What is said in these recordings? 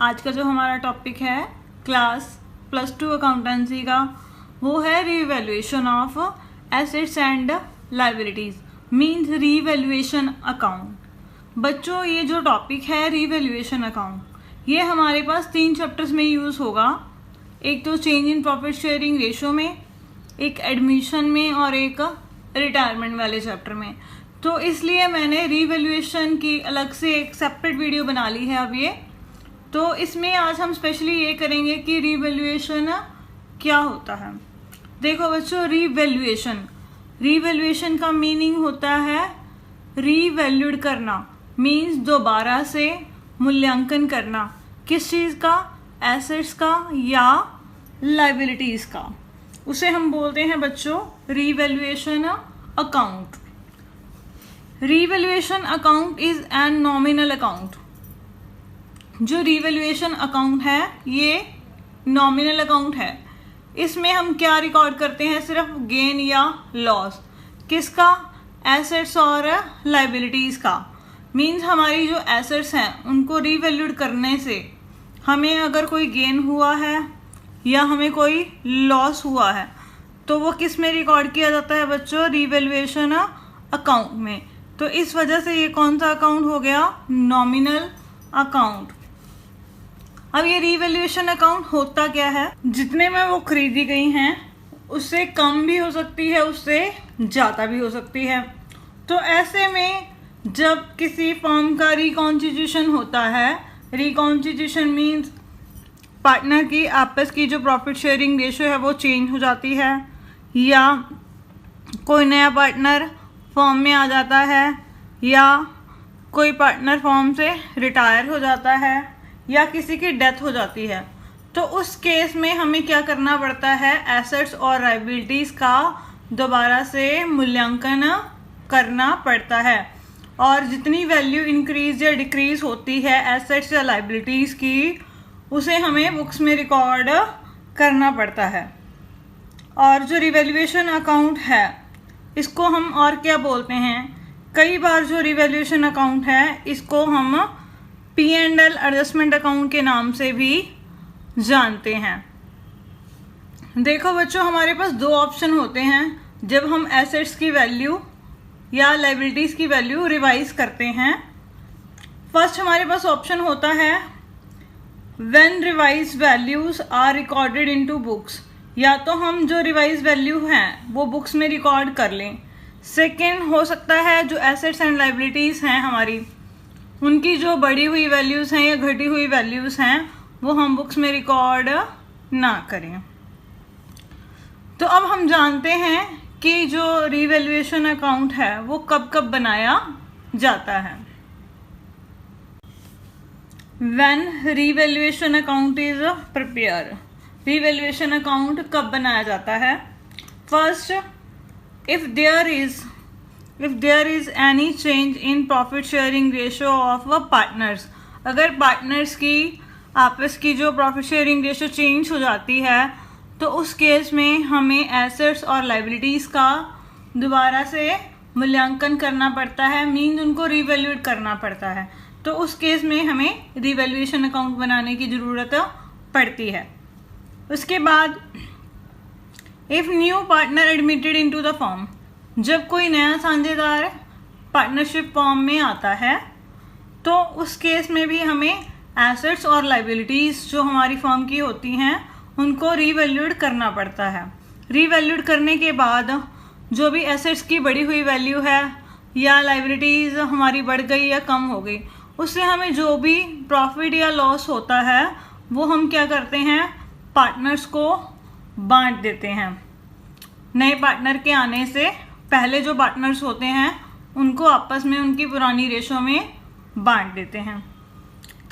आज का जो हमारा टॉपिक है क्लास +2 अकाउंटेंसी का, वो है revaluation of assets and liabilities, means revaluation account. बच्चों, ये जो टॉपिक है रीवैल्यूएशन अकाउंट, ये हमारे पास 3 चैप्टर्स में यूज़ होगा। एक तो change in profit sharing ratio में, एक एडमिशन में और एक रिटायरमेंट वाले चैप्टर में। तो इसलिए मैंने रीवैल्यूएशन की अलग से एक सेपरेट वीडियो बना ली है अब ये। तो इसमें आज हम स्पेशली ये करेंगे कि रीवैल्यूएशन क्या होता है। देखो बच्चों, रीवैल्यूएशन का मीनिंग होता है रीवैल्यूड करना, मीन्स दोबारा से मूल्यांकन करना। किस चीज़ का? एसेट्स का या लायबिलिटीज का। उसे हम बोलते हैं बच्चों revaluation account. Revaluation account is an nominal account. जो रीवैल्यूएशन अकाउंट है ये नॉमिनल अकाउंट है। इसमें हम क्या रिकॉर्ड करते हैं? सिर्फ गेन या लॉस। किसका? एसेट्स और लायबिलिटीज का। मीन्स हमारी जो एसेट्स हैं उनको रीवैल्यूड करने से हमें अगर कोई गेन हुआ है या हमें कोई लॉस हुआ है तो वो किस में रिकॉर्ड किया जाता है बच्चों? रीवैल्यूएशन अकाउंट में। तो इस वजह से ये कौन सा अकाउंट हो गया? Nominal account. अब ये रीवैल्यूएशन अकाउंट होता क्या है? जितने में वो खरीदी गई हैं उससे कम भी हो सकती है, उससे ज़्यादा भी हो सकती है। तो ऐसे में जब किसी फर्म का रिकॉन्स्टिट्यूशन होता है, रिकॉन्स्टिट्यूशन मीन्स पार्टनर की आपस की जो प्रॉफिट शेयरिंग रेशो है वो चेंज हो जाती है, या कोई नया पार्टनर फर्म में आ जाता है, या कोई पार्टनर फर्म से रिटायर हो जाता है, या किसी की डेथ हो जाती है, तो उस केस में हमें क्या करना पड़ता है? एसेट्स और लायबिलिटीज़ का दोबारा से मूल्यांकन करना पड़ता है। और जितनी वैल्यू इंक्रीज या डिक्रीज होती है एसेट्स या लायबिलिटीज़ की, उसे हमें बुक्स में रिकॉर्ड करना पड़ता है। और जो रिवैल्यूएशन अकाउंट है इसको हम और क्या बोलते हैं? कई बार जो रिवैल्यूएशन अकाउंट है इसको हम P&L एडजस्टमेंट अकाउंट के नाम से भी जानते हैं। देखो बच्चों, हमारे पास 2 ऑप्शन होते हैं जब हम एसेट्स की वैल्यू या लायबिलिटीज़ की वैल्यू रिवाइज करते हैं। फर्स्ट हमारे पास ऑप्शन होता है when revise values are recorded into books, या तो हम जो रिवाइज वैल्यू हैं वो बुक्स में रिकॉर्ड कर लें। सेकेंड हो सकता है जो एसेट्स एंड लायबिलिटीज़ हैं हमारी, उनकी जो बढ़ी हुई वैल्यूज़ हैं या घटी हुई वैल्यूज़ हैं वो हम बुक्स में रिकॉर्ड ना करें। तो अब हम जानते हैं कि जो रीवैल्यूएशन अकाउंट है वो कब कब बनाया जाता है। When revaluation account is prepare. Revaluation account कब बनाया जाता है? First, if there is any change in profit sharing ratio of partners. अगर पार्टनर्स की आपस की जो प्रॉफिट शेयरिंग रेशो चेंज हो जाती है तो उस केस में हमें एसेट्स और लायबिलिटीज़ का दोबारा से मूल्यांकन करना पड़ता है, मीन्स उनको रीवैल्यूएट करना पड़ता है। तो उस केस में हमें रीवैल्यूएशन अकाउंट बनाने की ज़रूरत पड़ती है। उसके बाद if new partner admitted into the firm, जब कोई नया साझेदार पार्टनरशिप फर्म में आता है तो उस केस में भी हमें एसेट्स और लायबिलिटीज़ जो हमारी फर्म की होती हैं उनको रीवैल्यूड करना पड़ता है। रीवैल्यूड करने के बाद जो भी एसेट्स की बढ़ी हुई वैल्यू है या लायबिलिटीज़ हमारी बढ़ गई या कम हो गई, उससे हमें जो भी प्रॉफिट या लॉस होता है वो हम क्या करते हैं? पार्टनर्स को बांट देते हैं। नए पार्टनर के आने से पहले जो पार्टनर्स होते हैं उनको आपस में उनकी पुरानी रेशो में बांट देते हैं।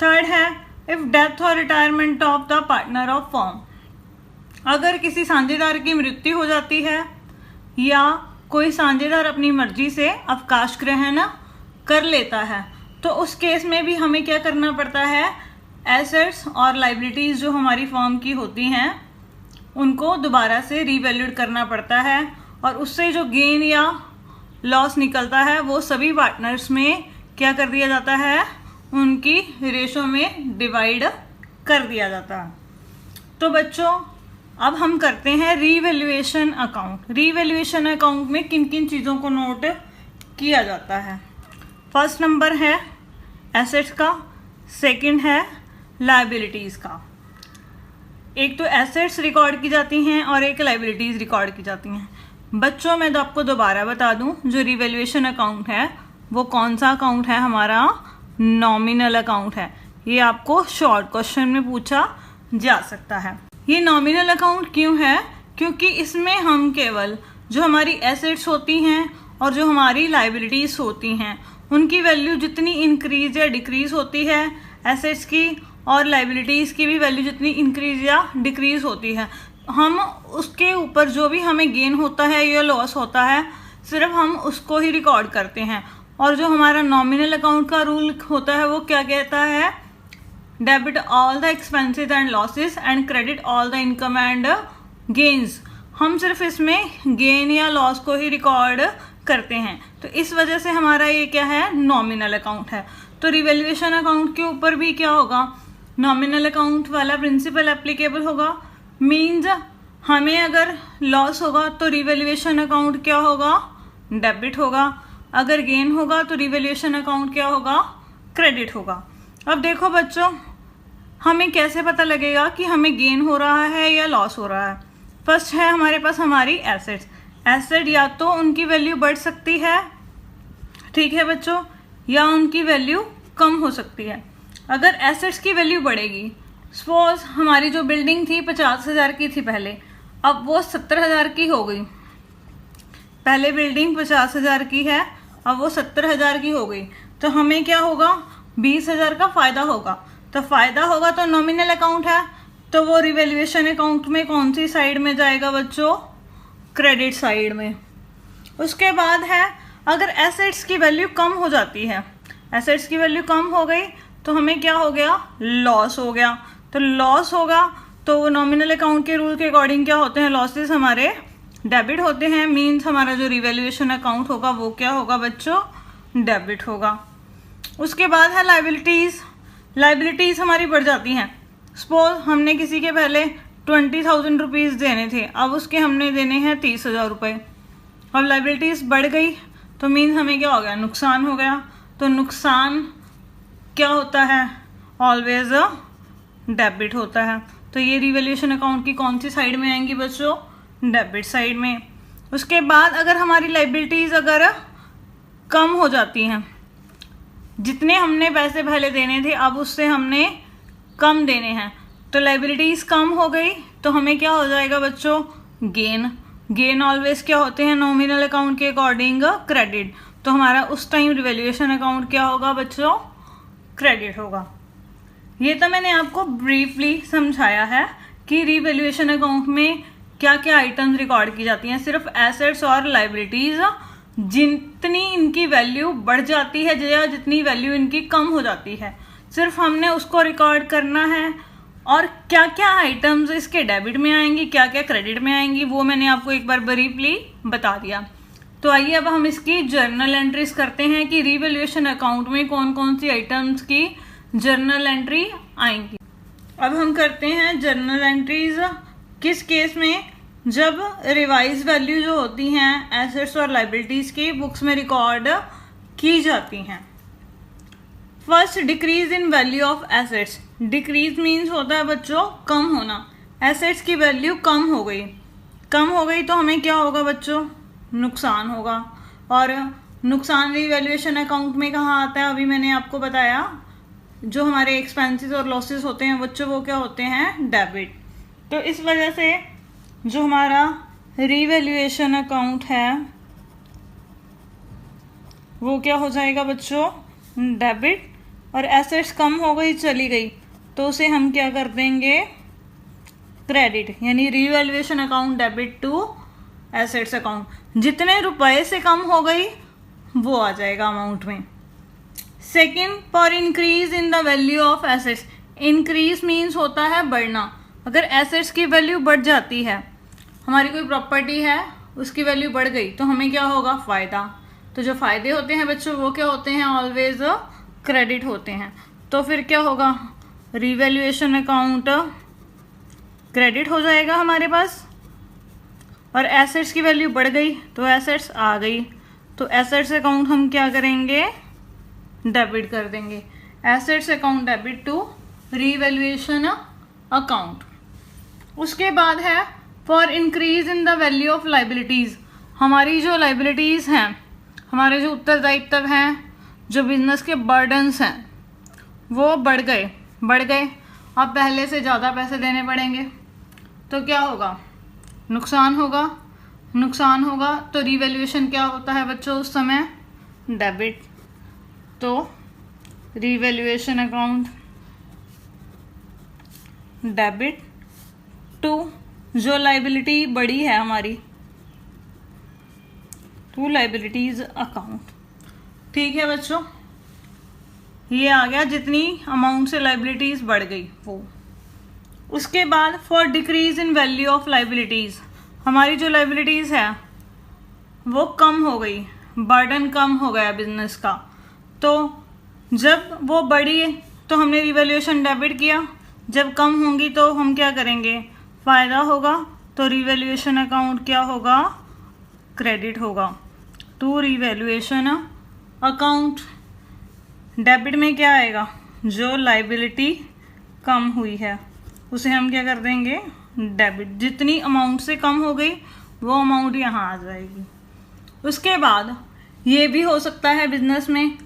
थर्ड है इफ़ डेथ और retirement of the partner of firm. अगर किसी साझेदार की मृत्यु हो जाती है या कोई साझेदार अपनी मर्जी से अवकाश ग्रहण कर लेता है तो उस केस में भी हमें क्या करना पड़ता है? एसेट्स और लायबिलिटीज़ जो हमारी फर्म की होती हैं उनको दोबारा से रीवैल्यूड करना पड़ता है, और उससे जो गेन या लॉस निकलता है वो सभी पार्टनर्स में क्या कर दिया जाता है? उनकी रेशो में डिवाइड कर दिया जाता है। तो बच्चों अब हम करते हैं रीवैल्यूएशन अकाउंट। रीवैल्यूएशन अकाउंट में किन किन चीज़ों को नोट किया जाता है? फर्स्ट नंबर है एसेट्स का, सेकंड है लायबिलिटीज़ का। एक तो एसेट्स रिकॉर्ड की जाती हैं और एक लायबिलिटीज़ रिकॉर्ड की जाती हैं। बच्चों मैं तो आपको दोबारा बता दूं, जो रीवैल्यूएशन अकाउंट है वो कौन सा अकाउंट है? हमारा नॉमिनल अकाउंट है। ये आपको शॉर्ट क्वेश्चन में पूछा जा सकता है। ये नॉमिनल अकाउंट क्यों है? क्योंकि इसमें हम केवल जो हमारी एसेट्स होती हैं और जो हमारी लायबिलिटीज़ होती हैं उनकी वैल्यू जितनी इंक्रीज या डिक्रीज होती है, एसेट्स की और लायबिलिटीज़ की भी वैल्यू जितनी इंक्रीज या डिक्रीज होती है, हम उसके ऊपर जो भी हमें गेन होता है या लॉस होता है सिर्फ हम उसको ही रिकॉर्ड करते हैं। और जो हमारा नॉमिनल अकाउंट का रूल होता है वो क्या कहता है? Debit all the expenses and losses and credit all the income and gains. हम सिर्फ इसमें गेन या लॉस को ही रिकॉर्ड करते हैं। तो इस वजह से हमारा ये क्या है? नॉमिनल अकाउंट है। तो रिवैल्यूएशन अकाउंट के ऊपर भी क्या होगा? नॉमिनल अकाउंट वाला प्रिंसिपल एप्लीकेबल होगा। मीन्स हमें अगर लॉस होगा तो रिवैल्यूएशन अकाउंट क्या होगा? डेबिट होगा। अगर गेन होगा तो रिवैल्यूएशन अकाउंट क्या होगा? क्रेडिट होगा। अब देखो बच्चों, हमें कैसे पता लगेगा कि हमें गेन हो रहा है या लॉस हो रहा है? फर्स्ट है हमारे पास हमारी एसेट्स। एसेट या तो उनकी वैल्यू बढ़ सकती है, ठीक है बच्चों, या उनकी वैल्यू कम हो सकती है। अगर एसेट्स की वैल्यू बढ़ेगी, सपोज हमारी जो बिल्डिंग थी 50,000 की थी पहले, अब वो 70,000 की हो गई। पहले बिल्डिंग 50,000 की है, अब वो 70,000 की हो गई, तो हमें क्या होगा? 20,000 का फ़ायदा होगा। तो फ़ायदा होगा तो नॉमिनल अकाउंट है, तो वो रिवैल्यूएशन अकाउंट में कौन सी साइड में जाएगा बच्चों? क्रेडिट साइड में। उसके बाद है अगर एसेट्स की वैल्यू कम हो जाती है, एसेट्स की वैल्यू कम हो गई तो हमें क्या हो गया? लॉस हो गया। तो लॉस होगा तो वो नॉमिनल अकाउंट के रूल के अकॉर्डिंग क्या होते हैं? लॉसेस हमारे डेबिट होते हैं। मीन्स हमारा जो रिवैल्यूएशन अकाउंट होगा वो क्या होगा बच्चों? डेबिट होगा। उसके बाद है लायबिलिटीज़। लायबिलिटीज़ हमारी बढ़ जाती हैं। सपोज हमने किसी के पहले 20,000 रुपीज़ देने थे, अब उसके हमने देने हैं 30,000 रुपये। अब लायबिलिटीज़ बढ़ गई तो मीन्स हमें क्या हो गया? नुकसान हो गया। तो नुकसान क्या होता है? ऑलवेज डेबिट होता है। तो ये रिवैल्यूएशन अकाउंट की कौन सी साइड में आएंगी बच्चों? डेबिट साइड में। उसके बाद अगर हमारी लायबिलिटीज़ अगर कम हो जाती हैं, जितने हमने पैसे पहले देने थे अब उससे हमने कम देने हैं, तो लायबिलिटीज़ कम हो गई तो हमें क्या हो जाएगा बच्चों? गेन। गेन ऑलवेज क्या होते हैं? नॉमिनल अकाउंट के अकॉर्डिंग क्रेडिट। तो हमारा उस टाइम रिवैल्यूएशन अकाउंट क्या होगा बच्चों? क्रेडिट होगा। ये तो मैंने आपको ब्रीफली समझाया है कि रिवैल्यूएशन अकाउंट में क्या क्या आइटम्स रिकॉर्ड की जाती हैं। सिर्फ एसेट्स और लायबिलिटीज़, जितनी इनकी वैल्यू बढ़ जाती है या जितनी वैल्यू इनकी कम हो जाती है, सिर्फ हमने उसको रिकॉर्ड करना है। और क्या क्या आइटम्स इसके डेबिट में आएंगी, क्या क्या क्रेडिट में आएंगी, वो मैंने आपको एक बार ब्रीफली बता दिया। तो आइए अब हम इसकी जर्नल एंट्रीज करते हैं कि रिवैल्यूएशन अकाउंट में कौन कौन सी आइटम्स की जर्नल एंट्री आएंगी। अब हम करते हैं जर्नल एंट्रीज किस केस में? जब रिवाइज वैल्यू जो होती हैं एसेट्स और लायबिलिटीज़ की बुक्स में रिकॉर्ड की जाती हैं। First, decrease in value of assets. Decrease means होता है बच्चों कम होना। एसेट्स की वैल्यू कम हो गई, कम हो गई तो हमें क्या होगा बच्चों? नुकसान होगा। और नुकसान रिवैल्यूएशन अकाउंट में कहाँ आता है? अभी मैंने आपको बताया, जो हमारे एक्सपेंसेस और लॉसेस होते हैं बच्चों वो क्या होते हैं? डेबिट। तो इस वजह से जो हमारा रिवैल्यूएशन अकाउंट है वो क्या हो जाएगा बच्चों? डेबिट। और एसेट्स कम हो गई, चली गई, तो उसे हम क्या कर देंगे? क्रेडिट। यानी revaluation account debit to assets account. जितने रुपए से कम हो गई वो आ जाएगा अमाउंट में। Second, for increase in the value of assets. Increase means होता है बढ़ना। अगर एसेट्स की वैल्यू बढ़ जाती है, हमारी कोई प्रॉपर्टी है उसकी वैल्यू बढ़ गई तो हमें क्या होगा? फ़ायदा। तो जो फ़ायदे होते हैं बच्चों वो क्या होते हैं? ऑलवेज क्रेडिट होते हैं। तो फिर क्या होगा? रिवैल्यूएशन अकाउंट क्रेडिट हो जाएगा हमारे पास, और एसेट्स की वैल्यू बढ़ गई तो एसेट्स आ गई, तो एसेट्स अकाउंट हम क्या करेंगे, डेबिट कर देंगे। Assets account debit to revaluation account. उसके बाद है for increase in the value of liabilities. हमारी जो लाइबिलिटीज़ हैं, हमारे जो उत्तरदायित्व हैं, जो बिजनेस के बर्डन्स हैं, वो बढ़ गए। अब पहले से ज़्यादा पैसे देने पड़ेंगे तो क्या होगा, नुकसान होगा। तो रिवैल्यूएशन क्या होता है बच्चों उस समय, डेबिट। तो रिवैल्यूएशन अकाउंट डेबिट टू जो लाइबिलिटी बड़ी है हमारी, टू लाइबिलिटीज अकाउंट। ठीक है बच्चों, ये आ गया जितनी अमाउंट से लाइबिलिटीज बढ़ गई वो। उसके बाद for decrease in value of liabilities, हमारी जो लाइबिलिटीज है वो कम हो गई, बर्डन कम हो गया बिजनेस का। तो जब वो बढ़ी तो हमने रिवैल्यूएशन डेबिट किया, जब कम होंगी तो हम क्या करेंगे, फ़ायदा होगा, तो रिवैल्यूएशन अकाउंट क्या होगा, क्रेडिट होगा टू रिवैल्यूएशन अकाउंट। डेबिट में क्या आएगा, जो लाइबिलिटी कम हुई है उसे हम क्या कर देंगे, डेबिट। जितनी अमाउंट से कम हो गई वो अमाउंट यहाँ आ जाएगी। उसके बाद ये भी हो सकता है बिजनेस में,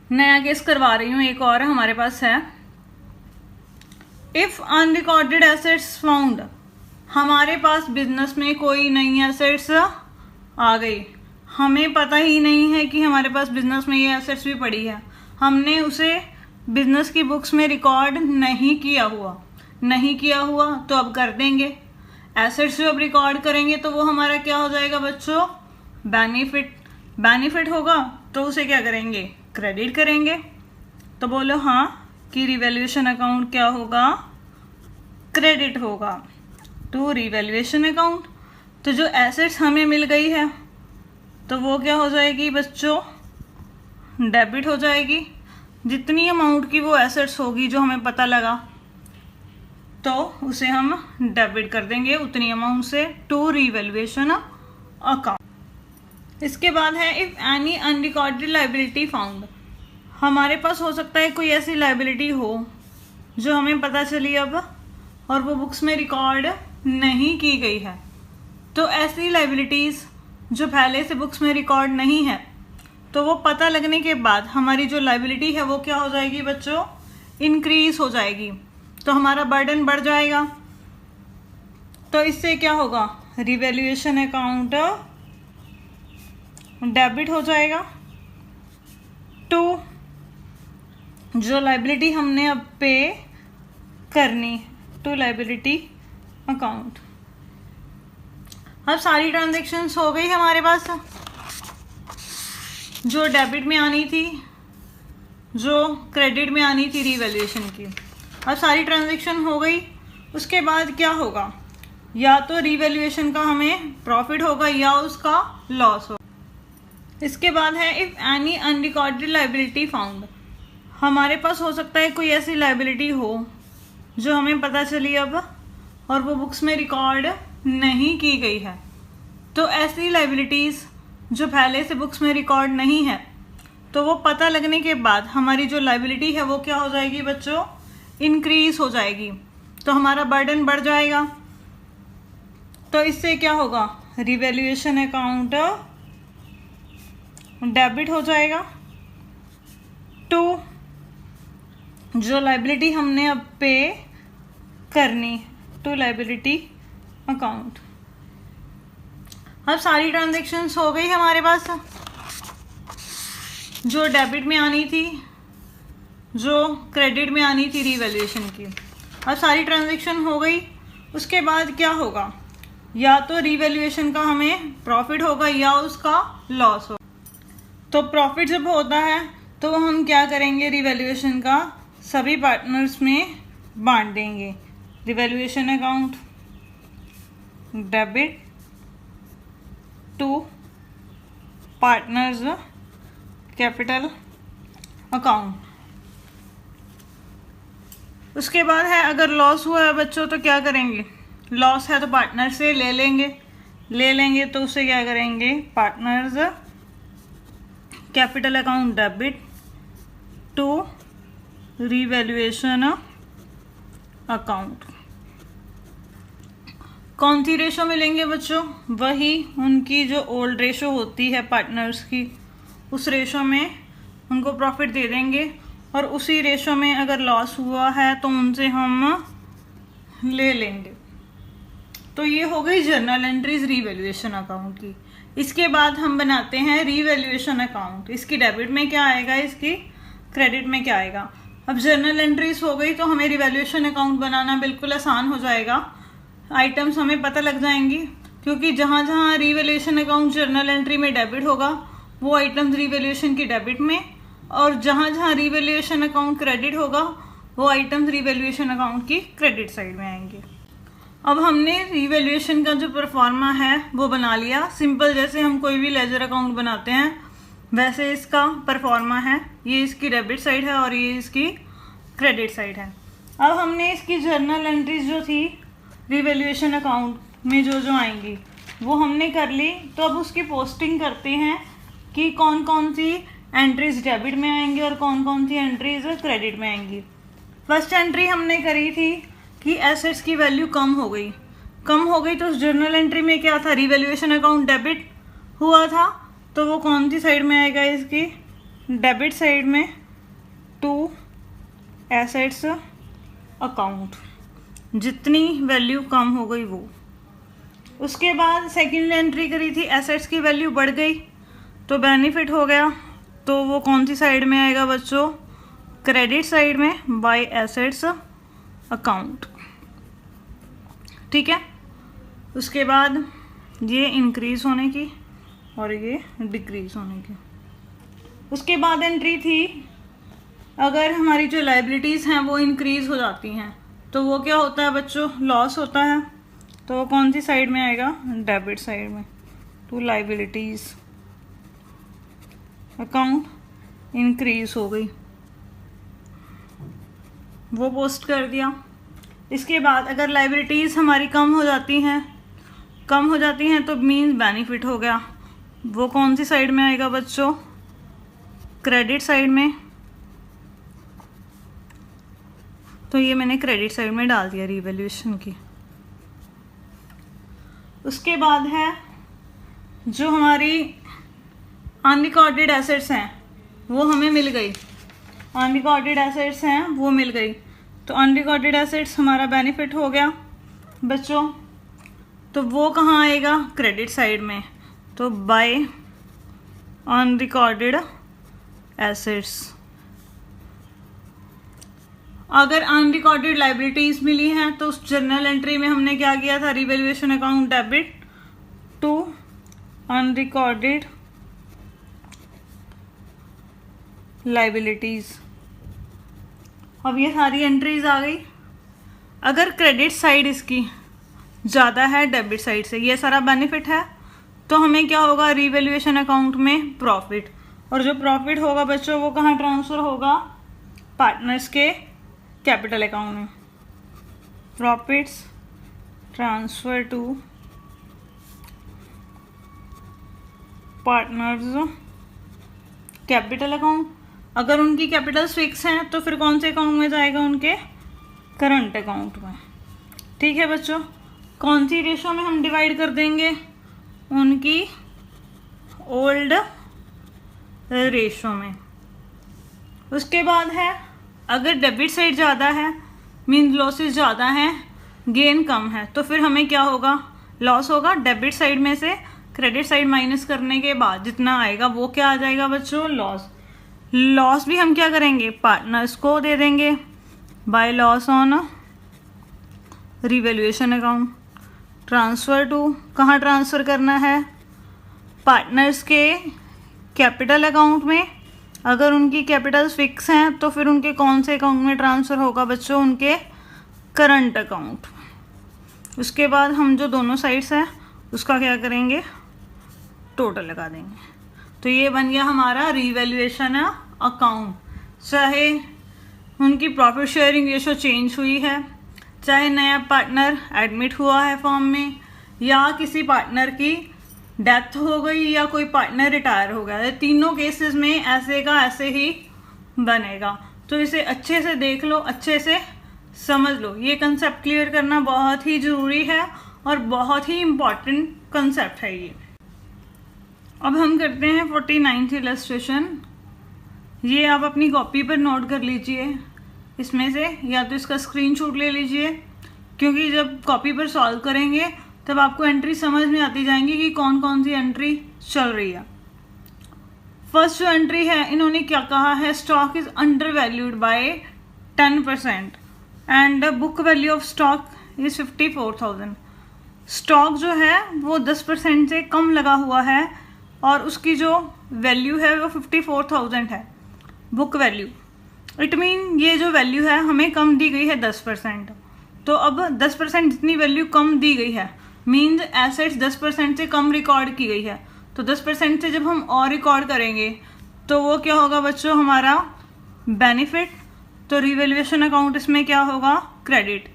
नया केस करवा रही हूँ, एक और हमारे पास है, इफ़ अनरिकॉर्डेड एसेट्स फाउंड। हमारे पास बिजनेस में कोई नई एसेट्स आ गई, हमें पता ही नहीं है कि हमारे पास बिजनेस में ये एसेट्स भी पड़ी है, हमने उसे बिजनेस की बुक्स में रिकॉर्ड नहीं किया हुआ तो अब कर देंगे। एसेट्स जो अब रिकॉर्ड करेंगे तो वो हमारा क्या हो जाएगा बच्चों, बेनिफिट होगा, तो उसे क्या करेंगे, क्रेडिट करेंगे। तो बोलो हाँ कि रिवैल्यूएशन अकाउंट क्या होगा, क्रेडिट होगा टू रिवैल्यूएशन अकाउंट। तो जो एसेट्स हमें मिल गई है तो वो क्या हो जाएगी बच्चों, डेबिट हो जाएगी। जितनी अमाउंट की वो एसेट्स होगी जो हमें पता लगा तो उसे हम डेबिट कर देंगे उतनी अमाउंट से टू रिवैल्यूएशन अकाउंट। इसके बाद है if any unrecorded liability found. हमारे पास हो सकता है कोई ऐसी लाइबिलिटी हो जो हमें पता चली अब और वो बुक्स में रिकॉर्ड नहीं की गई है। तो ऐसी लाइबिलिटीज़ जो पहले से बुक्स में रिकॉर्ड नहीं है तो वो पता लगने के बाद हमारी जो लाइबिलिटी है वो क्या हो जाएगी बच्चों, इंक्रीज हो जाएगी, तो हमारा बर्डन बढ़ जाएगा। तो इससे क्या होगा, रिवैल्यूएशन अकाउंट डेबिट हो जाएगा टू जो लाइबिलिटी हमने अब पे करनी, टू लाइबिलिटी अकाउंट। अब सारी ट्रांजैक्शंस हो गई हमारे पास, जो डेबिट में आनी थी, जो क्रेडिट में आनी थी रिवैल्यूएशन की। अब सारी ट्रांजैक्शन हो गई। उसके बाद क्या होगा, या तो रिवैल्यूएशन का हमें प्रॉफिट होगा या उसका लॉस होगा। इसके बाद है if any unrecorded liability found. हमारे पास हो सकता है कोई ऐसी लाइबिलिटी हो जो हमें पता चली अब और वो बुक्स में रिकॉर्ड नहीं की गई है। तो ऐसी लाइबिलिटीज़ जो पहले से बुक्स में रिकॉर्ड नहीं है तो वो पता लगने के बाद हमारी जो लाइबिलिटी है वो क्या हो जाएगी बच्चों, इंक्रीज हो जाएगी, तो हमारा बर्डन बढ़ जाएगा। तो इससे क्या होगा, रिवैल्यूएशन अकाउंट डेबिट हो जाएगा टू जो लाइबिलिटी हमने अब पे करनी, टू लाइबिलिटी अकाउंट। अब सारी ट्रांजैक्शंस हो गई हमारे पास, जो डेबिट में आनी थी, जो क्रेडिट में आनी थी रिवैल्यूएशन की। अब सारी ट्रांजैक्शन हो गई। उसके बाद क्या होगा, या तो रिवैल्यूएशन का हमें प्रॉफिट होगा या उसका लॉस होगा। तो प्रॉफिट जब होता है तो हम क्या करेंगे, रिवैल्यूएशन का सभी पार्टनर्स में बांट देंगे। Revaluation account debit to partners capital account. उसके बाद है अगर लॉस हुआ है बच्चों तो क्या करेंगे, लॉस है तो पार्टनर से ले लेंगे तो उसे क्या करेंगे, partners capital account debit to revaluation account. कौन सी रेशो मिलेंगे बच्चों, वही उनकी जो ओल्ड रेशो होती है पार्टनर्स की, उस रेशो में उनको प्रॉफिट दे देंगे, और उसी रेशो में अगर लॉस हुआ है तो उनसे हम ले लेंगे। तो ये हो गई जर्नल एंट्रीज रीवैल्यूएशन अकाउंट की। इसके बाद हम बनाते हैं रीवैल्यूएशन अकाउंट। इसकी डेबिट में क्या आएगा, इसकी क्रेडिट में क्या आएगा। अब जर्नल एंट्रीज हो गई तो हमें रिवैल्यूएशन अकाउंट बनाना बिल्कुल आसान हो जाएगा। आइटम्स हमें पता लग जाएंगी, क्योंकि जहाँ जहाँ रिवैल्यूएशन अकाउंट जर्नल एंट्री में डेबिट होगा वो आइटम्स रिवैल्यूएशन की डेबिट में, और जहाँ जहाँ रिवैल्यूएशन अकाउंट क्रेडिट होगा वो आइटम्स रिवैल्यूएशन अकाउंट की क्रेडिट साइड में आएंगे। अब हमने रिवैल्यूएशन का जो परफॉर्मा है वो बना लिया। सिंपल जैसे हम कोई भी लेजर अकाउंट बनाते हैं वैसे इसका परफॉर्मा है। ये इसकी डेबिट साइड है और ये इसकी क्रेडिट साइड है। अब हमने इसकी जर्नल एंट्रीज जो थी रिवैल्यूएशन अकाउंट में जो आएंगी वो हमने कर ली। तो अब उसकी पोस्टिंग करते हैं कि कौन कौन सी एंट्रीज डेबिट में आएंगी और कौन कौन सी एंट्रीज क्रेडिट में आएंगी। फर्स्ट एंट्री हमने करी थी कि एसेट्स की वैल्यू कम हो गई तो उस जर्नल एंट्री में क्या था, रिवैल्यूएशन अकाउंट डेबिट हुआ था, तो वो कौन सी साइड में आएगा, इसकी डेबिट साइड में टू एसेट्स अकाउंट, जितनी वैल्यू कम हो गई वो। उसके बाद सेकंड एंट्री करी थी, एसेट्स की वैल्यू बढ़ गई तो बेनिफिट हो गया, तो वो कौन सी साइड में आएगा बच्चों, क्रेडिट साइड में बाय एसेट्स अकाउंट। ठीक है। उसके बाद ये इंक्रीज होने की और ये डिक्रीज होने की। उसके बाद एंट्री थी अगर हमारी जो लाइबिलिटीज़ हैं वो इंक्रीज हो जाती हैं तो वो क्या होता है बच्चों, लॉस होता है। तो वो कौन सी साइड में आएगा, डेबिट साइड में टू लाइबिलिटीज़ अकाउंट इंक्रीज हो गई, वो पोस्ट कर दिया। इसके बाद अगर लाइबिलिटीज़ हमारी कम हो जाती हैं तो मीन्स बेनिफिट हो गया, वो कौन सी साइड में आएगा बच्चों, क्रेडिट साइड में। तो ये मैंने क्रेडिट साइड में डाल दिया रिवैल्यूएशन की। उसके बाद है जो हमारी अनरिकॉर्डेड एसेट्स हैं वो हमें मिल गई, अनरिकॉर्डेड एसेट्स हैं वो मिल गई, तो अनरिकॉर्डेड एसेट्स हमारा बेनिफिट हो गया बच्चों। तो वो कहाँ आएगा, क्रेडिट साइड में, तो बाय अनरिकॉर्डेड एसेट्स। अगर अनरिकॉर्डेड लाइबिलिटीज़ मिली हैं तो उस जर्नल एंट्री में हमने क्या किया था, revaluation account debit to unrecorded liabilities. अब ये सारी एंट्रीज आ गई। अगर क्रेडिट साइड इसकी ज़्यादा है डेबिट साइड से, ये सारा बेनिफिट है, तो हमें क्या होगा, रिवैल्यूएशन अकाउंट में प्रॉफिट, और जो प्रॉफिट होगा बच्चों वो कहाँ ट्रांसफ़र होगा, पार्टनर्स के कैपिटल अकाउंट में। Profits transfer to partners capital account. अगर उनकी कैपिटल्स फिक्स हैं तो फिर कौन से अकाउंट में जाएगा, उनके करंट अकाउंट में। ठीक है बच्चों, कौन सी रेशो में हम डिवाइड कर देंगे, उनकी ओल्ड रेशो में। उसके बाद है अगर डेबिट साइड ज़्यादा है मीन्स लॉसेस ज़्यादा हैं, गेन कम है, तो फिर हमें क्या होगा, लॉस होगा। डेबिट साइड में से क्रेडिट साइड माइनस करने के बाद जितना आएगा वो क्या आ जाएगा बच्चों, लॉस। लॉस भी हम क्या करेंगे, पार्टनर्स को दे देंगे by loss on revaluation account. Transfer to, कहाँ ट्रांसफ़र करना है, पार्टनर्स के कैपिटल अकाउंट में। अगर उनकी कैपिटल्स फिक्स हैं तो फिर उनके कौन से अकाउंट में ट्रांसफ़र होगा बच्चों, उनके करंट अकाउंट। उसके बाद हम जो दोनों साइड्स हैं उसका क्या करेंगे, टोटल लगा देंगे। तो ये बन गया हमारा रिवैल्यूएशन अकाउंट। चाहे उनकी प्रॉफिट शेयरिंग रेशो चेंज हुई है, चाहे नया पार्टनर एडमिट हुआ है फर्म में, या किसी पार्टनर की डेथ हो गई, या कोई पार्टनर रिटायर हो गया, तीनों केसेस में ऐसे का ऐसे ही बनेगा। तो इसे अच्छे से देख लो, अच्छे से समझ लो। ये कंसेप्ट क्लियर करना बहुत ही ज़रूरी है और बहुत ही इम्पॉर्टेंट कंसेप्ट है ये। अब हम करते हैं 49th इलस्ट्रेशन। ये आप अपनी कॉपी पर नोट कर लीजिए, इसमें से या तो इसका स्क्रीनशॉट ले लीजिए, क्योंकि जब कॉपी पर सॉल्व करेंगे तब आपको एंट्री समझ में आती जाएंगी कि कौन कौन सी एंट्री चल रही है। फर्स्ट जो एंट्री है, इन्होंने क्या कहा है, stock is under valued bye 10% and book value of stock is 54,000। Stock जो है वो 10% से कम लगा हुआ है और उसकी जो वैल्यू है वो 54,000 है, बुक वैल्यू। इट मीन ये जो वैल्यू है हमें कम दी गई है 10%। तो अब 10% जितनी वैल्यू कम दी गई है मीन्स एसेट्स 10% से कम रिकॉर्ड की गई है। तो 10% से जब हम और रिकॉर्ड करेंगे तो वो क्या होगा बच्चों, हमारा बेनिफिट। तो रिवैल्यूएशन अकाउंट इसमें क्या होगा, क्रेडिट।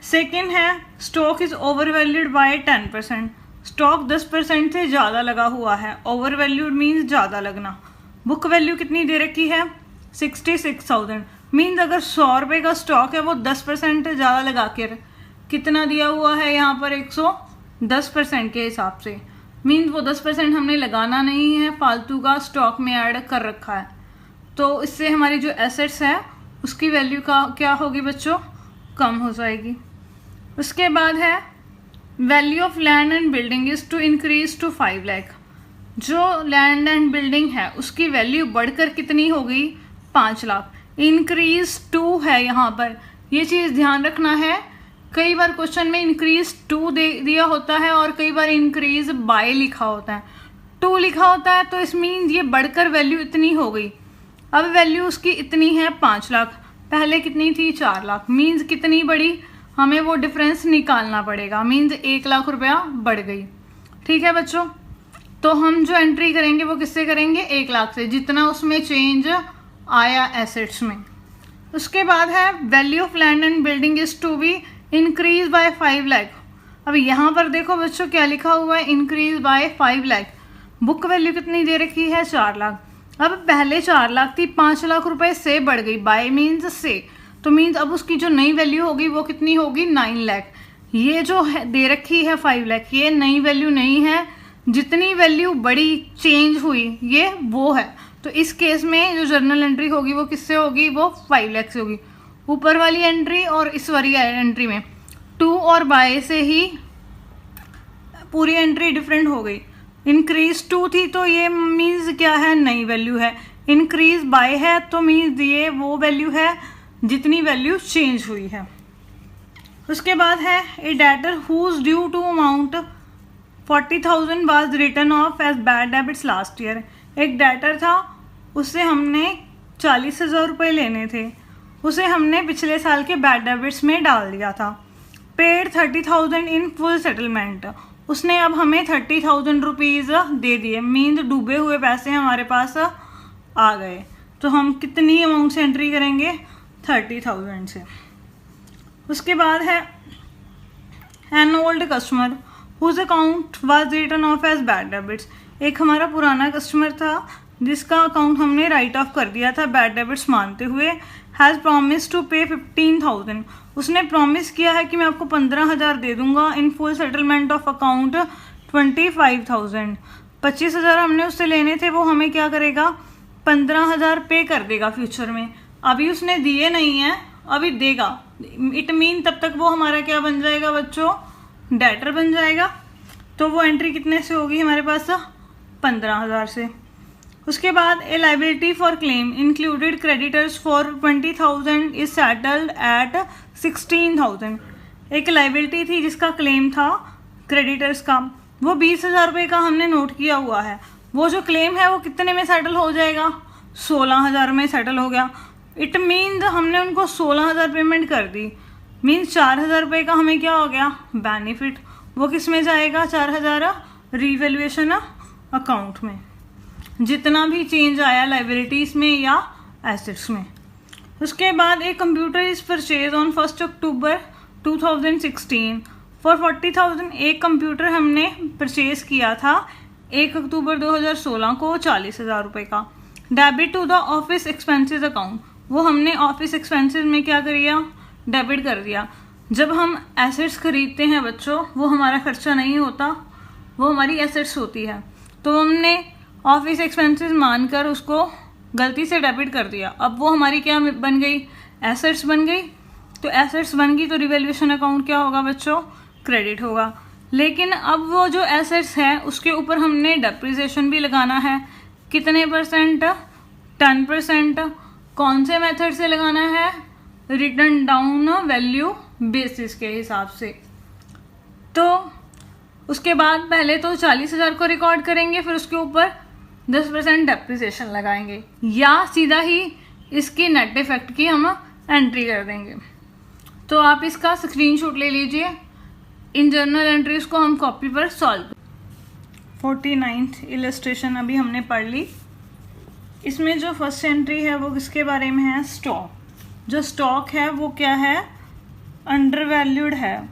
सेकेंड है, stock is over valued bye 10%। Stock 10% से ज़्यादा लगा हुआ है, ओवर वैल्यूड मीन्स ज़्यादा लगना। बुक वैल्यू कितनी दे रखी है, 66,000। मीन्स अगर 100 रुपये का स्टॉक है वो 10% ज़्यादा लगा कर कितना दिया हुआ है यहाँ पर, 110% के हिसाब से। मीन्स वो 10% हमने लगाना नहीं है, फालतू का स्टॉक में ऐड कर रखा है। तो इससे हमारी जो एसेट्स है उसकी वैल्यू का क्या होगी बच्चों, कम हो जाएगी। उसके बाद है value of land and building is to increase to 5 lakh. जो लैंड एंड बिल्डिंग है उसकी वैल्यू बढ़कर कितनी हो गई, 5 लाख। इंक्रीज टू है यहाँ पर, ये चीज़ ध्यान रखना है। कई बार क्वेश्चन में इंक्रीज टू दे दिया होता है और कई बार इंक्रीज बाय लिखा होता है। टू लिखा होता है तो इस मीन्स ये बढ़कर वैल्यू इतनी हो गई। अब वैल्यू उसकी इतनी है 5 लाख, पहले कितनी थी 4 लाख। मीन्स कितनी बढ़ी, हमें वो डिफरेंस निकालना पड़ेगा। मीन्स 1 लाख रुपया बढ़ गई। ठीक है बच्चों, तो हम जो एंट्री करेंगे वो किससे करेंगे, 1 लाख से, जितना उसमें चेंज आया एसेट्स में। उसके बाद है value of land and building is to be increase by 5 lakh. अब यहाँ पर देखो बच्चों क्या लिखा हुआ है, increase by 5 lakh. Book value कितनी दे रखी है, 4 लाख। अब पहले 4 लाख थी, 5 लाख रुपए से बढ़ गई, बाय मीन्स से। तो मीन्स अब उसकी जो नई वैल्यू होगी वो कितनी होगी, 9 लाख। ये जो है दे रखी है 5 लाख, ये नई वैल्यू नहीं है, जितनी वैल्यू बड़ी चेंज हुई ये वो है। तो इस केस में जो जर्नल एंट्री होगी वो किससे होगी, वो 5 लाख से होगी। ऊपर वाली एंट्री और इस वाली एंट्री में 2 और बाय से ही पूरी एंट्री डिफरेंट हो गई। इंक्रीज 2 थी तो ये मीन्स क्या है, नई वैल्यू है। इंक्रीज बाय है तो मीन्स ये वो वैल्यू है जितनी वैल्यू चेंज हुई है। उसके बाद है a debtor whose due to amount 40,000 was written off as bad debts last year. एक डेटर था, उससे हमने 40,000 रुपये लेने थे, उसे हमने पिछले साल के बैड डेबिट्स में डाल दिया था। पेड 30,000 इन फुल सेटलमेंट, उसने अब हमें 30,000 रुपीज़ दे दिए। मीन्स डूबे हुए पैसे हमारे पास आ गए। तो हम कितनी अमाउंट से एंट्री करेंगे, 30,000 से। उसके बाद है an old customer whose account was written off as bad debits. एक हमारा पुराना कस्टमर था जिसका अकाउंट हमने राइट ऑफ कर दिया था बैड डेबिट्स मानते हुए। हैज़ प्रॉमिस टू पे 15,000, उसने प्रॉमिस किया है कि मैं आपको 15,000 दे दूंगा in full settlement of account 25,000। 25,000 हमने उससे लेने थे, वो हमें क्या करेगा, 15,000 पे कर देगा फ्यूचर में। अभी उसने दिए नहीं है, अभी देगा। इट मीन तब तक वो हमारा क्या बन जाएगा बच्चों, डेटर बन जाएगा। तो वो एंट्री कितने से होगी हमारे पास, 15,000 से। उसके बाद a liability for claim included creditors for 20,000 is settled at 16,000। एक लाइबिलिटी थी जिसका क्लेम था क्रेडिटर्स का, वो 20,000 रुपये का हमने नोट किया हुआ है। वो जो क्लेम है वो कितने में सेटल हो जाएगा, 16,000 में सेटल हो गया। इट मीन्स हमने उनको 16,000 पेमेंट कर दी। मीन्स 4,000 रुपये का हमें क्या हो गया, बेनिफिट। वो किस में जाएगा, 4,000 रिवैल्यूएशन अकाउंट में, जितना भी चेंज आया लाइबिलिटीज़ में या एसेट्स में। उसके बाद एक computer is purchase on 1 October 2016 for 40,000। एक कंप्यूटर हमने परचेज किया था 1 अक्टूबर 2016 को 40,000 रुपये का। Debit to the office expenses account, वो हमने ऑफिस एक्सपेंसेस में क्या कर दिया, डेबिट कर दिया। जब हम एसेट्स खरीदते हैं बच्चों, वो हमारा खर्चा नहीं होता, वो हमारी एसेट्स होती है। तो हमने ऑफिस एक्सपेंसेस मानकर उसको गलती से डेबिट कर दिया। अब वो हमारी क्या बन गई, एसेट्स बन गई। तो एसेट्स बन गई तो रिवैल्यूएशन अकाउंट क्या होगा बच्चों, क्रेडिट होगा। लेकिन अब वो जो एसेट्स है उसके ऊपर हमने डेप्रिसिएशन भी लगाना है। कितने परसेंट, 10%। कौन से मेथड से लगाना है, रिटर्न डाउन वैल्यू बेसिस के हिसाब से। तो उसके बाद पहले तो 40,000 को रिकॉर्ड करेंगे, फिर उसके ऊपर 10% डेप्रिसिएशन लगाएंगे, या सीधा ही इसकी नेट इफेक्ट की हम एंट्री कर देंगे। तो आप इसका स्क्रीनशॉट ले लीजिए। इन जर्नल एंट्रीज को हम कॉपी पर सॉल्व। 49th इलस्ट्रेशन अभी हमने पढ़ ली। इसमें जो फर्स्ट एंट्री है वो किसके बारे में है, स्टॉक। जो स्टॉक है वो क्या है, अंडर वैल्यूड है।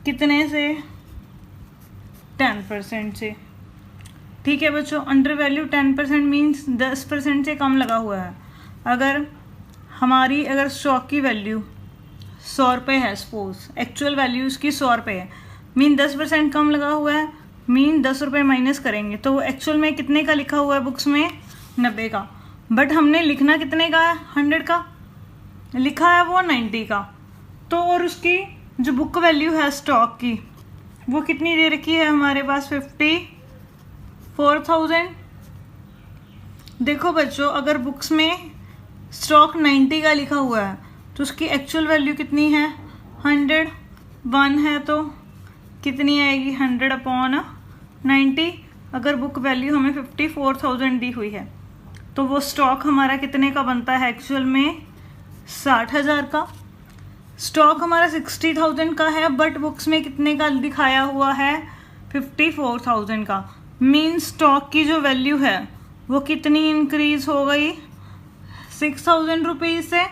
कितने से, 10% से। ठीक है बच्चों, अंडर वैल्यू 10% मीन्स 10% से कम लगा हुआ है। अगर स्टॉक की वैल्यू 100 रुपये है, सपोज एक्चुअल वैल्यू उसकी 100 रुपये है, मीन 10% कम लगा हुआ है, मीन 10 रुपये माइनस करेंगे तो वो एक्चुअल में कितने का लिखा हुआ है बुक्स में, 90 का। बट हमने लिखना कितने का है, 100 का लिखा है, वो 90 का। तो और उसकी जो बुक वैल्यू है स्टॉक की वो कितनी दे रखी है हमारे पास, 54,000। देखो बच्चों, अगर बुक्स में स्टॉक 90 का लिखा हुआ है तो उसकी एक्चुअल वैल्यू कितनी है, 101 है, तो कितनी आएगी, 100/90। अगर बुक वैल्यू हमें 54,000 दी हुई है तो वो स्टॉक हमारा कितने का बनता है, एक्चुअल में 60,000 का। स्टॉक हमारा 60,000 का है, बट बुक्स में कितने का दिखाया हुआ है, 54,000 का। मीन स्टॉक की जो वैल्यू है वो कितनी इंक्रीज हो गई, 6,000 रुपीज़ से।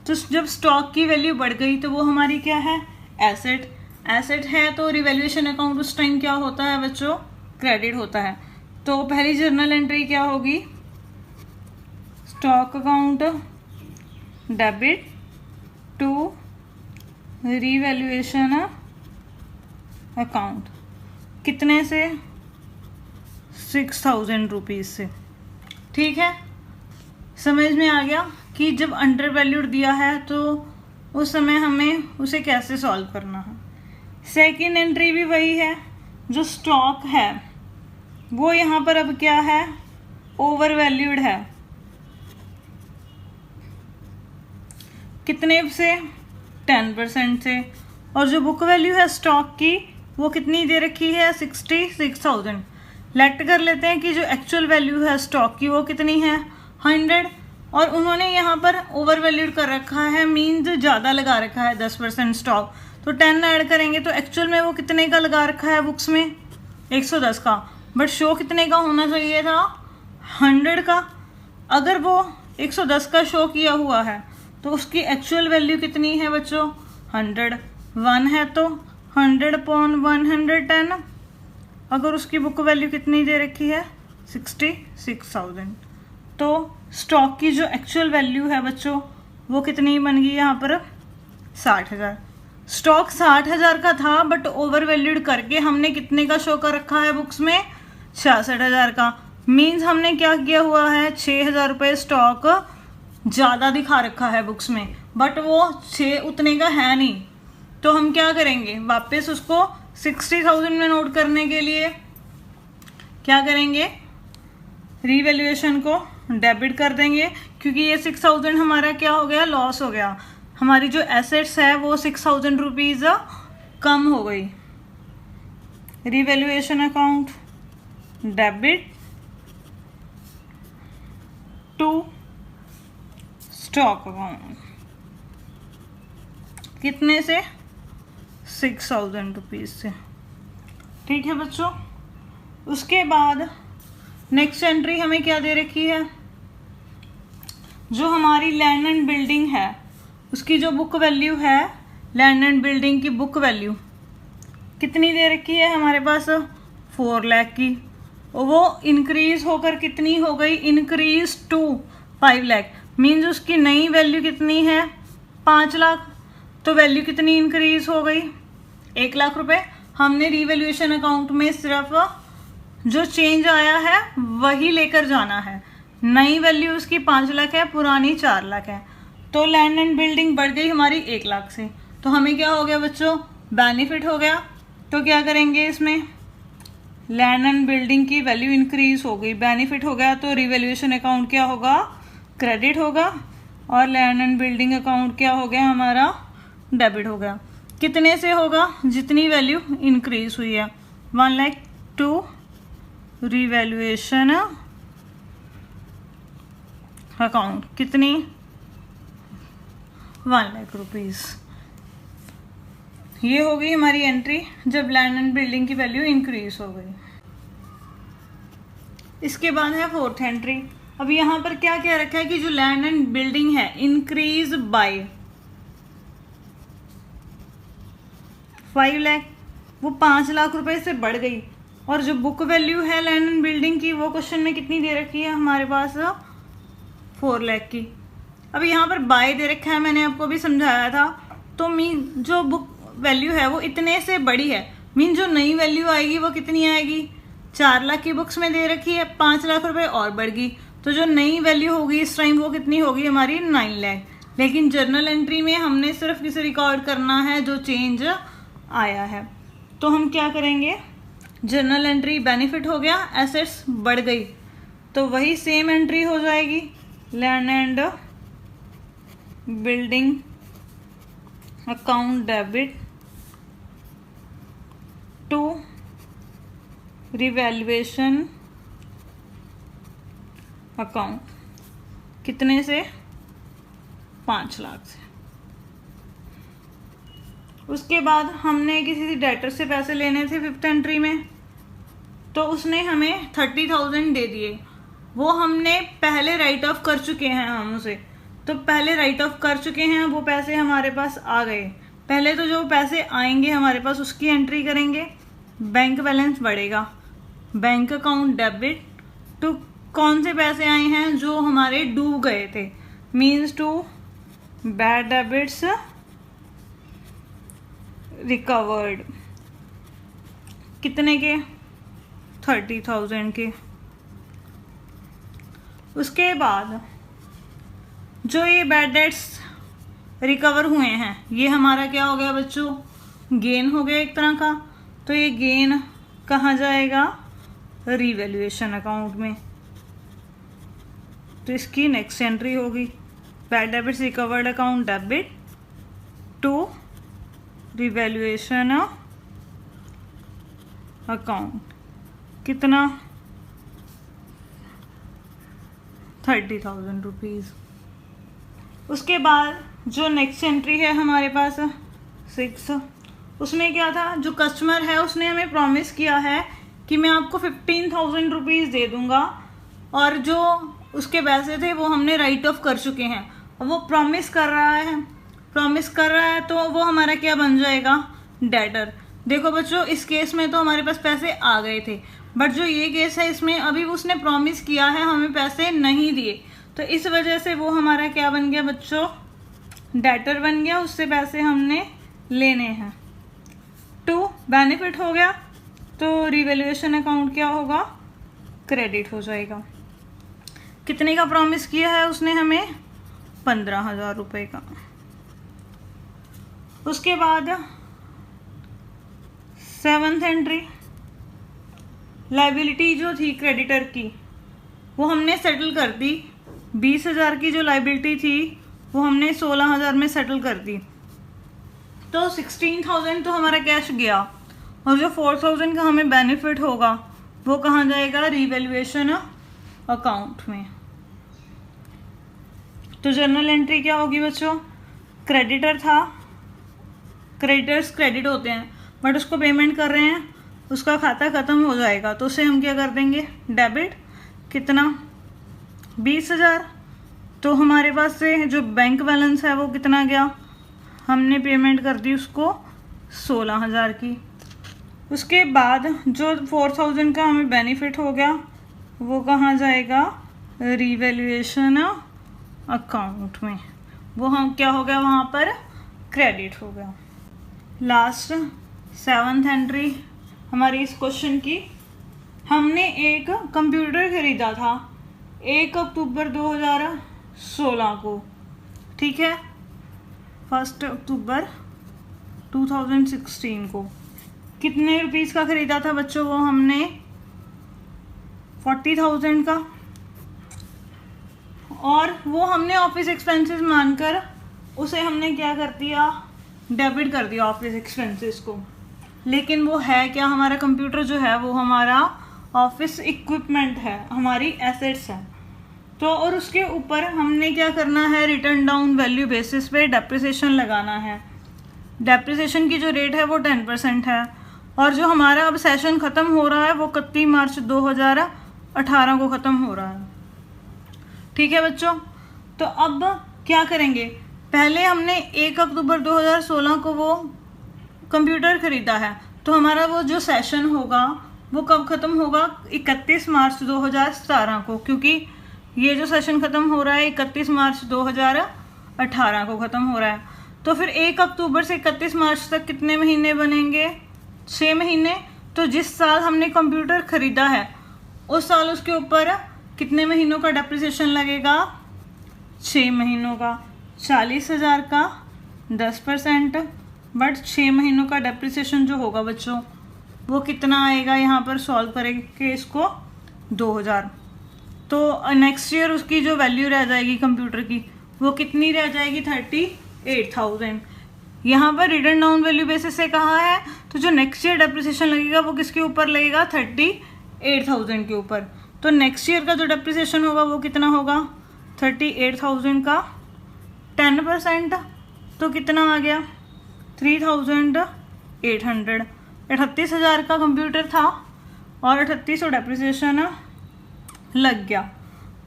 तो जब स्टॉक की वैल्यू बढ़ गई तो वो हमारी क्या है, एसेट। एसेट है तो रिवैल्यूएशन अकाउंट उस टाइम क्या होता है बच्चों, क्रेडिट होता है। तो पहली जर्नल एंट्री क्या होगी, stock account debit to revaluation account. कितने से, 6,000 रुपीज़ से। ठीक है, समझ में आ गया कि जब अंडर वैल्यूड दिया है तो उस समय हमें उसे कैसे सॉल्व करना है। सेकेंड एंट्री भी वही है, जो स्टॉक है वो यहाँ पर अब क्या है, ओवर वैल्यूड है। कितने से, 10% से। और जो बुक वैल्यू है स्टॉक की वो कितनी दे रखी है, 66,000। लेट कर लेते हैं कि जो एक्चुअल वैल्यू है स्टॉक की वो कितनी है, 100। और उन्होंने यहाँ पर ओवर वैल्यूड कर रखा है, मीन्स ज़्यादा लगा रखा है 10% स्टॉक। तो 10 ऐड करेंगे तो एक्चुअल में वो कितने का लगा रखा है बुक्स में, 110 का। बट शो कितने का होना चाहिए था, 100 का। अगर वो 110 का शो किया हुआ है तो उसकी एक्चुअल वैल्यू कितनी है बच्चों, 101 है, तो 100/110। अगर उसकी बुक वैल्यू कितनी दे रखी है, 66,000। तो स्टॉक की जो एक्चुअल वैल्यू है बच्चों वो कितनी बन गई यहाँ पर, 60,000। स्टॉक 60,000 का था, बट ओवर वैल्यूड करके हमने कितने का शो कर रखा है बुक्स में, 66,000 का। मीन्स हमने क्या किया हुआ है, 6,000 रुपये स्टॉक ज़्यादा दिखा रखा है बुक्स में, बट वो 6 उतने का है नहीं। तो हम क्या करेंगे, वापस उसको 60,000 में नोट करने के लिए क्या करेंगे, रीवैल्यूएशन को डेबिट कर देंगे, क्योंकि ये 6,000 हमारा क्या हो गया, लॉस हो गया। हमारी जो एसेट्स है वो 6,000 रुपीज़ कम हो गई। Revaluation account debit to stock account, कितने से, 6,000 रुपीज़ से। ठीक है बच्चों, उसके बाद नेक्स्ट एंट्री हमें क्या दे रखी है, जो हमारी लैंड एंड बिल्डिंग है उसकी जो बुक वैल्यू है, लैंड एंड बिल्डिंग की बुक वैल्यू कितनी दे रखी है हमारे पास, 4 लाख की, और वो इंक्रीज होकर कितनी हो गई, इंक्रीज टू 5 लाख। मीन्स उसकी नई वैल्यू कितनी है, 5 लाख। तो वैल्यू कितनी इंक्रीज हो गई, 1 लाख रुपए। हमने रिवैल्यूएशन अकाउंट में सिर्फ जो चेंज आया है वही लेकर जाना है। नई वैल्यू उसकी 5 लाख है, पुरानी 4 लाख है। तो लैंड एंड बिल्डिंग बढ़ गई हमारी 1 लाख से। तो हमें क्या हो गया बच्चों, बेनिफिट हो गया। तो क्या करेंगे इसमें, लैंड एंड बिल्डिंग की वैल्यू इंक्रीज हो गई, बेनिफिट हो गया, तो रिवैल्यूएशन अकाउंट क्या होगा, क्रेडिट होगा, और लैंड एंड बिल्डिंग अकाउंट क्या हो गया हमारा, डेबिट हो गया। कितने से होगा, जितनी वैल्यू इंक्रीज हुई है। 1 लाख टू रिवैल्यूएशन अकाउंट, कितनी, 1 लाख रुपीज़। ये हो गई हमारी एंट्री जब लैंड एंड बिल्डिंग की वैल्यू इंक्रीज हो गई। इसके बाद है 4th एंट्री। अब यहाँ पर क्या क्या रखा है कि जो लैंड एंड बिल्डिंग है इंक्रीज बाय 5 लाख, वो 5 लाख रुपए से बढ़ गई। और जो बुक वैल्यू है लैंड एंड बिल्डिंग की वो क्वेश्चन में कितनी दे रखी है हमारे पास, 4 लाख की। अब यहाँ पर बाय दे रखा है, मैंने आपको भी समझाया था। तो मीन जो बुक वैल्यू है वो इतने से बड़ी है, मीन जो नई वैल्यू आएगी वो कितनी आएगी, 4 लाख की बुक्स में दे रखी है, 5 लाख रुपए और बढ़ गई। तो जो नई वैल्यू होगी इस टाइम वो कितनी होगी हमारी, 9 लाख। लेकिन जर्नल एंट्री में हमने सिर्फ किसे रिकॉर्ड करना है, जो चेंज आया है। तो हम क्या करेंगे, जर्नल एंट्री बेनिफिट हो गया, एसेट्स बढ़ गई, तो वही सेम एंट्री हो जाएगी, land and building account debit to revaluation account, कितने से, 5 लाख से। उसके बाद हमने किसी डेटर से पैसे लेने थे 5th एंट्री में, तो उसने हमें 30,000 दे दिए। वो हमने पहले राइट ऑफ कर चुके हैं हम उसे, तो पहले राइट ऑफ कर चुके हैं, वो पैसे हमारे पास आ गए। पहले तो जो पैसे आएंगे हमारे पास उसकी एंट्री करेंगे, बैंक बैलेंस बढ़ेगा, बैंक अकाउंट डेबिट टू कौन से पैसे आए हैं, जो हमारे डूब गए थे, means to bad debits recovered, कितने के, 30,000 के। उसके बाद जो ये बैड डेट्स रिकवर हुए हैं, ये हमारा क्या हो गया बच्चों, गेन हो गया एक तरह का। तो ये गेन कहाँ जाएगा, रिवैल्यूएशन अकाउंट में। तो इसकी नेक्स्ट एंट्री होगी, bad debits recovered account debit to revaluation account, कितना, 30,000 रुपीज़। उसके बाद जो नेक्स्ट एंट्री है हमारे पास 6, उसमें क्या था, जो कस्टमर है उसने हमें प्रॉमिस किया है कि मैं आपको 15,000 रुपीज़ दे दूंगा, और जो उसके पैसे थे वो हमने राइट ऑफ कर चुके हैं। और वो प्रॉमिस कर रहा है तो वो हमारा क्या बन जाएगा, डेटर। देखो बच्चों, इस केस में तो हमारे पास पैसे आ गए थे, बट जो ये केस है इसमें अभी उसने प्रॉमिस किया है, हमें पैसे नहीं दिए, तो इस वजह से वो हमारा क्या बन गया बच्चों, डेटर बन गया, उससे पैसे हमने लेने हैं। 2 बेनिफिट हो गया, तो रिवैल्यूएशन अकाउंट क्या होगा, क्रेडिट हो जाएगा। कितने का प्रॉमिस किया है उसने हमें, 15,000 रुपये का। उसके बाद 7th एंट्री, लाइबिलिटी जो थी क्रेडिटर की वो हमने सेटल कर दी। 20,000 की जो लाइबिलिटी थी वो हमने 16,000 में सेटल कर दी, तो 16,000 तो हमारा कैश गया, और जो 4,000 का हमें बेनिफिट होगा वो कहाँ जाएगा, रिवैल्यूएशन अकाउंट में। तो जर्नल एंट्री क्या होगी बच्चों, क्रेडिटर था, क्रेडिटर्स क्रेडिट होते हैं, बट उसको पेमेंट कर रहे हैं, उसका खाता ख़त्म हो जाएगा, तो उसे हम क्या कर देंगे, डेबिट, कितना, 20,000। तो हमारे पास से जो बैंक बैलेंस है वो कितना गया, हमने पेमेंट कर दी उसको 16,000 की। उसके बाद जो 4,000 का हमें बेनिफिट हो गया वो कहाँ जाएगा, रिवैल्यूएशन अकाउंट में, वो हम क्या हो गया वहाँ पर क्रेडिट हो गया। लास्ट 7th एंट्री हमारी इस क्वेश्चन की, हमने एक कंप्यूटर खरीदा था 1 अक्टूबर 2016 को, ठीक है, 1 अक्टूबर 2016 को। कितने रुपीस का ख़रीदा था बच्चों, वो हमने 40,000 का, और वो हमने ऑफिस एक्सपेंसेस मानकर उसे हमने क्या कर दिया, डेबिट कर दिया ऑफिस एक्सपेंसेस को। लेकिन वो है क्या, हमारा कंप्यूटर जो है वो हमारा ऑफिस इक्विपमेंट है, हमारी एसेट्स है। तो और उसके ऊपर हमने क्या करना है, रिटर्न डाउन वैल्यू बेसिस पे डेप्रिसिएशन लगाना है। डेप्रिसिएशन की जो रेट है वो 10% है, और जो हमारा अब सेशन ख़त्म हो रहा है वो 31 मार्च 2018 को ख़त्म हो रहा है, ठीक है बच्चों। तो अब क्या करेंगे, पहले हमने 1 अक्टूबर 2016 को वो कंप्यूटर ख़रीदा है, तो हमारा वो जो सेशन होगा वो कब ख़त्म होगा, 31 मार्च 2017 को, क्योंकि ये जो सेशन ख़त्म हो रहा है 31 मार्च 2018 को ख़त्म हो रहा है। तो फिर 1 अक्टूबर से 31 मार्च तक कितने महीने बनेंगे, 6 महीने। तो जिस साल हमने कंप्यूटर ख़रीदा है उस साल उसके ऊपर कितने महीनों का डेप्रिसिएशन लगेगा, 6 महीनों का। 40,000 का 10%, बट 6 महीनों का डेप्रिसिएशन जो होगा बच्चों वो कितना आएगा, यहाँ पर सॉल्व करेंगे इसको 2,000। तो नेक्स्ट ईयर उसकी जो वैल्यू रह जाएगी कंप्यूटर की वो कितनी रह जाएगी, 38,000। यहाँ पर रिटर्न डाउन वैल्यू बेसिस से कहा है, तो जो नेक्स्ट ईयर डेप्रिसिएशन लगेगा वो किसके ऊपर लगेगा, 38,000 के ऊपर। तो नेक्स्ट ईयर का जो डेप्रिसिएशन होगा वो कितना होगा, 38,000 का 10%, तो कितना आ गया 3,800। 38,000 का कंप्यूटर था और 3800 डेप्रिसिएशन लग गया,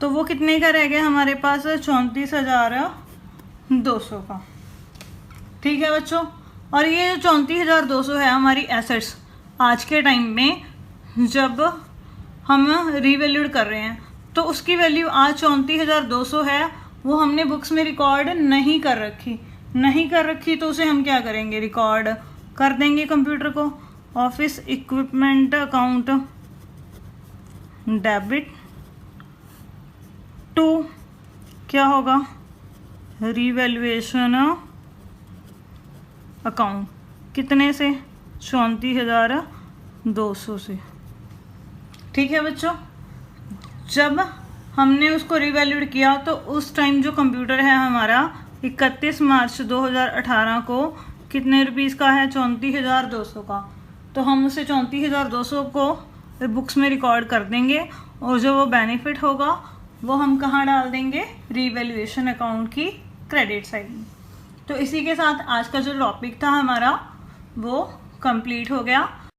तो वो कितने का रह गया हमारे पास, 34,200 का, ठीक है बच्चों। और ये जो 34,200 है हमारी एसेट्स आज के टाइम में जब हम रीवैल्यूड कर रहे हैं, तो उसकी वैल्यू आज 34,200 है, वो हमने बुक्स में रिकॉर्ड नहीं कर रखी, तो उसे हम क्या करेंगे, रिकॉर्ड कर देंगे कंप्यूटर को। Office equipment account debit to क्या होगा, रीवैल्यूएशन अकाउंट, कितने से, 34,200 से, ठीक है बच्चों। जब हमने उसको रिवैल्यूड किया तो उस टाइम जो कंप्यूटर है हमारा 31 मार्च 2018 को कितने रुपीस का है, 34,200 का। तो हम उसे 34,200 को बुक्स में रिकॉर्ड कर देंगे, और जो वो बेनिफिट होगा वो हम कहाँ डाल देंगे, रीवैल्यूएशन अकाउंट की क्रेडिट साइड में। तो इसी के साथ आज का जो टॉपिक था हमारा वो कंप्लीट हो गया।